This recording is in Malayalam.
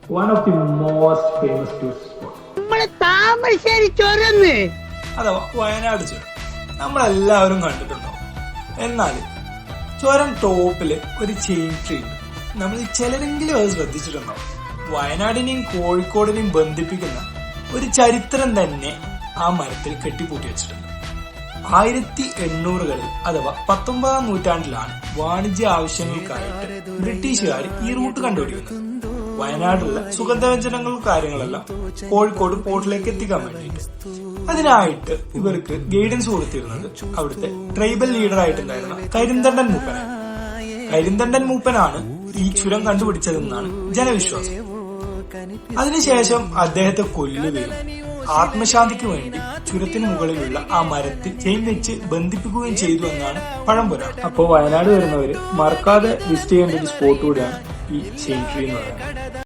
one of the most famous tourist spots. നമ്മളെ താമരശ്ശേരി ചുരന്ന് അഥവാ വയനാട് ചുരം നമ്മളെല്ലാവരും കണ്ടിട്ടുണ്ടാവും. എന്നാൽ ചുരം ടോപ്പില് ഒരു ചെയിൻ ട്രീ ഉണ്ട്. നമ്മൾ ചിലരെങ്കിലും അത് ശ്രദ്ധിച്ചിട്ടുണ്ടാവും. വയനാടിനെയും കോഴിക്കോടിനെയും ബന്ധിപ്പിക്കുന്ന ഒരു തന്നെ ആ മരത്തിൽ കെട്ടിപ്പൂട്ടി വെച്ചിട്ടുണ്ട്. 1800-കളിൽ അഥവാ 19-ാം നൂറ്റാണ്ടിലാണ് വാണിജ്യ ആവശ്യങ്ങൾക്കായിട്ട് ബ്രിട്ടീഷുകാർ ഈ റൂട്ട് കണ്ടുപിടിക്കുന്നത്. വയനാട്ടിലുള്ള സുഗന്ധവ്യഞ്ജനങ്ങളും കാര്യങ്ങളെല്ലാം കോഴിക്കോട് പോർട്ടിലേക്ക് എത്തിക്കാൻ വേണ്ടിയിട്ട്. അതിനായിട്ട് ഇവർക്ക് ഗൈഡൻസ് കൊടുത്തിരുന്നത് അവിടുത്തെ ട്രൈബൽ ലീഡർ ആയിട്ടുണ്ടായിരുന്ന കരിന്തണ്ടൻ മൂപ്പനാണ്. കരിന്തണ്ടൻ മൂപ്പനാണ് ഈ ചുരം കണ്ടുപിടിച്ചതെന്നാണ് ജനവിശ്വാസം. അതിനുശേഷം അദ്ദേഹത്തെ കൊല്ലുകയും ആത്മശാന്തിക്ക് വേണ്ടി ചുരത്തിന് മുകളിലുള്ള ആ മരത്തിൽ ചെയിൻ വെച്ച് ബന്ധിപ്പിക്കുകയും ചെയ്തു എന്നാണ് പഴംപുരാണം. അപ്പോൾ വയനാട് വരുന്നവര് മറക്കാതെ വിസിറ്റ് ചെയ്യേണ്ട ഒരു സ്പോട്ട് കൂടിയാണ് ഈ ചെയിൻ ട്രീ എന്ന് പറയുന്നത്.